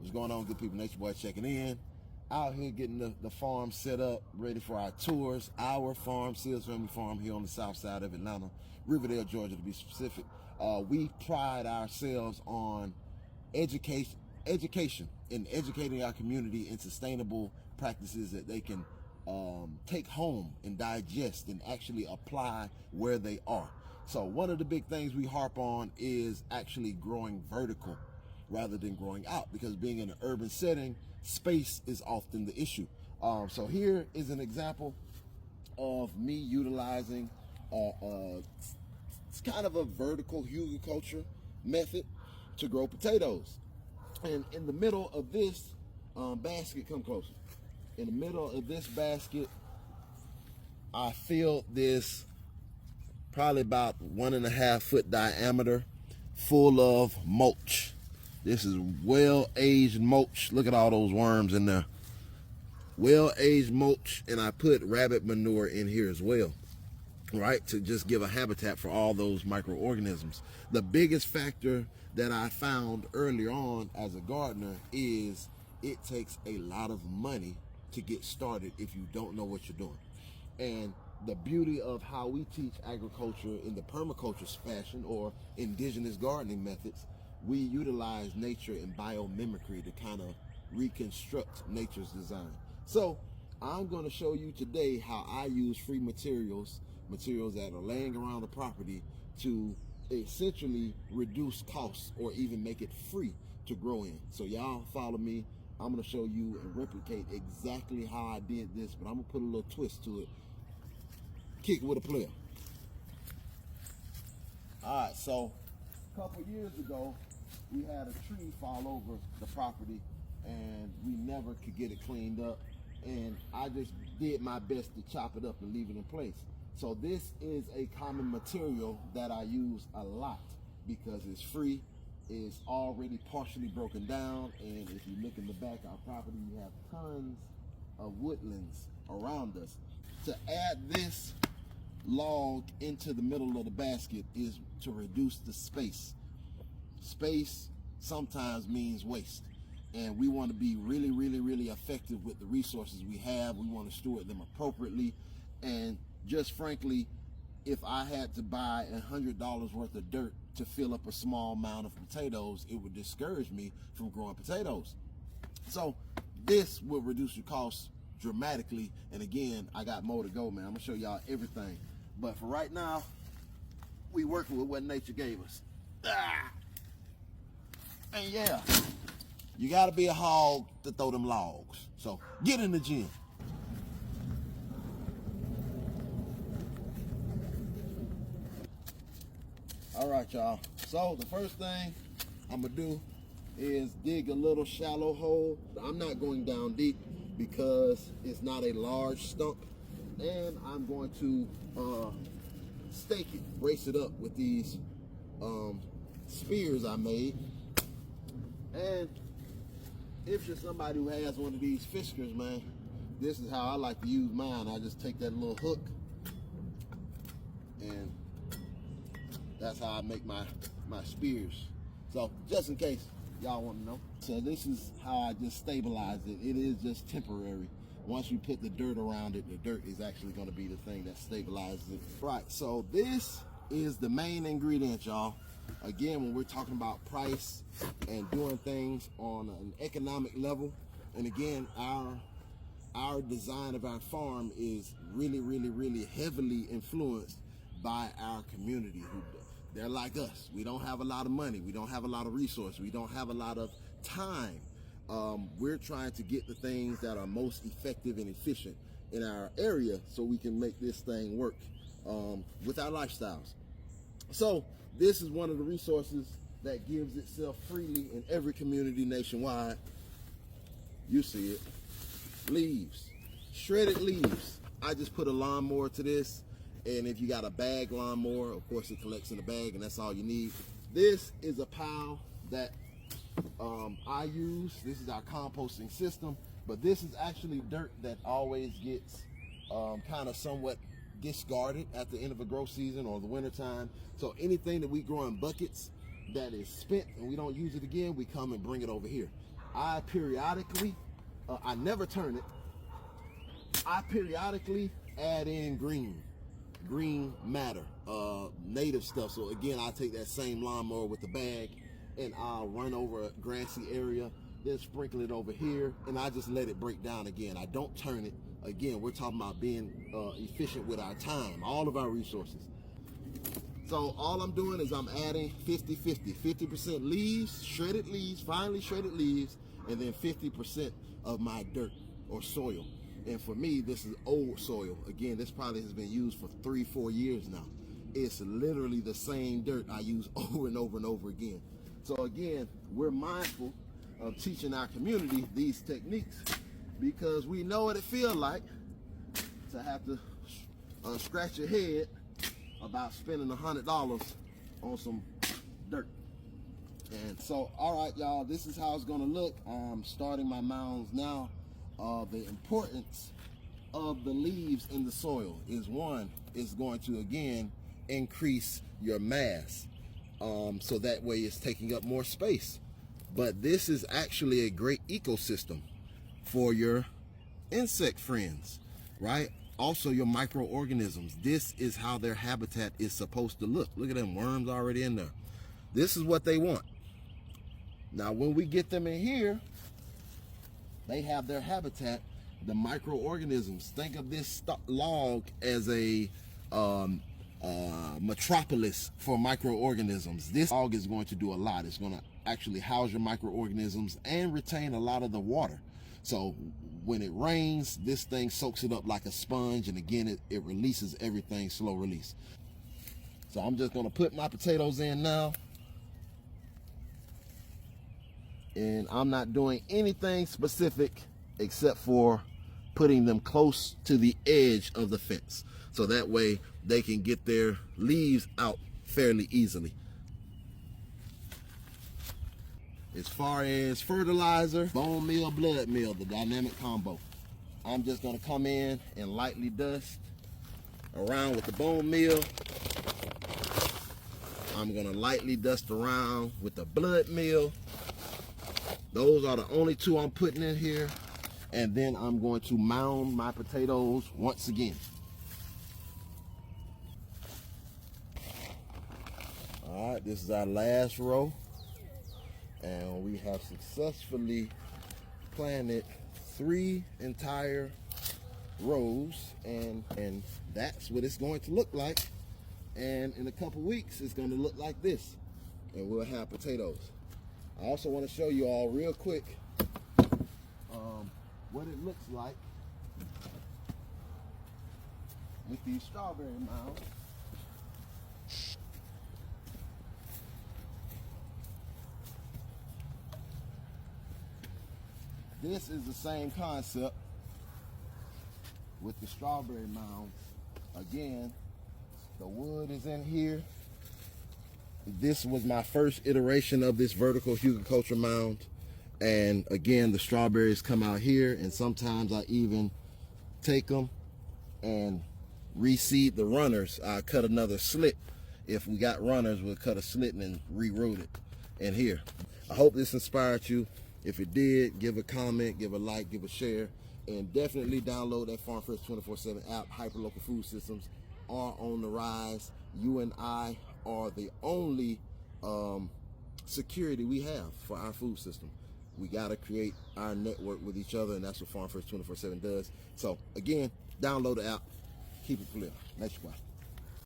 What's going on, good people? Nature Boy checking in. Out here getting the farm set up, ready for our tours. Our farm, Seals Family Farm, here on the south side of Atlanta, Riverdale, Georgia, to be specific. We pride ourselves on education and educating our community in sustainable practices that they can take home and digest and actually apply where they are. So one of the big things we harp on is actually growing vertical rather than growing out, because being in an urban setting, space is often the issue. So here is an example of me utilizing it's kind of a vertical hugelculture method to grow potatoes. And in the middle of this basket, come closer. In the middle of this basket, I filled this probably about 1.5 foot diameter full of mulch. This is well-aged mulch. Look at all those worms in there. Well-aged mulch, and I put rabbit manure in here as well, right, to just give a habitat for all those microorganisms. The biggest factor that I found earlier on as a gardener is it takes a lot of money to get started if you don't know what you're doing. And the beauty of how we teach agriculture in the permaculture fashion or indigenous gardening methods, we utilize nature and biomimicry to kind of reconstruct nature's design. So I'm going to show you today how I use free materials that are laying around the property to essentially reduce costs or even make it free to grow in. So y'all follow me. I'm going to show you and replicate exactly how I did this, but I'm going to put a little twist to it. Kick it with a player. All right, so a couple years ago, we had a tree fall over the property and we never could get it cleaned up. And I just did my best to chop it up and leave it in place. So this is a common material that I use a lot because it's free, it's already partially broken down, and if you look in the back of our property, we have tons of woodlands around us. To add this log into the middle of the basket is to reduce the space. Space sometimes means waste, and we want to be really, really, really effective with the resources we have. We want to steward them appropriately, and just frankly, if I had to buy $100 worth of dirt to fill up a small mound of potatoes, it would discourage me from growing potatoes. So this will reduce your costs dramatically. And again, I got more to go, man. I'm gonna show y'all everything, but for right now, we working with what nature gave us. And yeah, you gotta be a hog to throw them logs. So get in the gym. All right, y'all. So the first thing I'm gonna do is dig a little shallow hole. I'm not going down deep because it's not a large stump. And I'm going to stake it, brace it up with these spears I made. And if you're somebody who has one of these fiskars, man, this is how I like to use mine. I just take that little hook, and that's how I make my spears. So just in case y'all want to know. So this is how I just stabilize it. It is just temporary. Once we put the dirt around it, the dirt is actually going to be the thing that stabilizes it. Right, so this is the main ingredient, y'all. Again, when we're talking about price and doing things on an economic level, and again, our design of our farm is really, really, really heavily influenced by our community. They're like us. We don't have a lot of money. We don't have a lot of resources. We don't have a lot of time. We're trying to get the things that are most effective and efficient in our area so we can make this thing work with our lifestyles. So this is one of the resources that gives itself freely in every community nationwide. You see it. Leaves. Shredded leaves. I just put a lawnmower to this. And if you got a bag lawnmower, of course it collects in the bag, and that's all you need. This is a pile that I use. This is our composting system, but this is actually dirt that always gets kind of somewhat discarded at the end of a growth season or the winter time. So anything that we grow in buckets that is spent and we don't use it again, we come and bring it over here. I periodically, I never turn it. I periodically add in green matter, native stuff. So again, I take that same lawnmower with the bag and I'll run over a grassy area, then sprinkle it over here, and I just let it break down again. I don't turn it. Again, we're talking about being efficient with our time, all of our resources. So all I'm doing is I'm adding 50-50, 50% leaves, shredded leaves, finely shredded leaves, and then 50% of my dirt or soil. And for me, this is old soil. Again, this probably has been used for 3-4 years now. It's literally the same dirt I use over and over and over again. So again, we're mindful of teaching our community these techniques because we know what it feels like to have to scratch your head about spending $100 on some dirt. And so, all right, y'all, this is how it's gonna look. I'm starting my mounds now. The importance of the leaves in the soil is, one, it's going to again increase your mass, so that way it's taking up more space. But this is actually a great ecosystem for your insect friends, right? Also your microorganisms. This is how their habitat is supposed to look. Look at them worms already in there. This is what they want. Now when we get them in here, they have their habitat, the microorganisms. Think of this log as a metropolis for microorganisms. This log is going to do a lot. It's going to actually house your microorganisms and retain a lot of the water. So when it rains, this thing soaks it up like a sponge, and again, it releases everything, slow release. So I'm just gonna put my potatoes in now. And I'm not doing anything specific except for putting them close to the edge of the fence. So that way they can get their leaves out fairly easily. As far as fertilizer, bone meal, blood meal, the dynamic combo, I'm just gonna come in and lightly dust around with the bone meal. I'm gonna lightly dust around with the blood meal. Those are the only two I'm putting in here. And then I'm going to mound my potatoes once again. All right, this is our last row. And we have successfully planted 3 entire rows, and that's what it's going to look like. And in a couple weeks, it's going to look like this, and we'll have potatoes. I also want to show you all real quick what it looks like with these strawberry mounds. This is the same concept with the strawberry mounds. Again, the wood is in here. This was my first iteration of this vertical hugelkultur mound. And again, the strawberries come out here, and sometimes I even take them and reseed the runners. I cut another slit. If we got runners, we'll cut a slit and then re-root it in here. I hope this inspired you. If it did, give a comment, give a like, give a share, and definitely download that Farm Fresh 24/7 app. Hyperlocal food systems are on the rise. You and I are the only security we have for our food system. We got to create our network with each other, and that's what Farm Fresh 24/7 does. So again, download the app, keep it clear. Next one.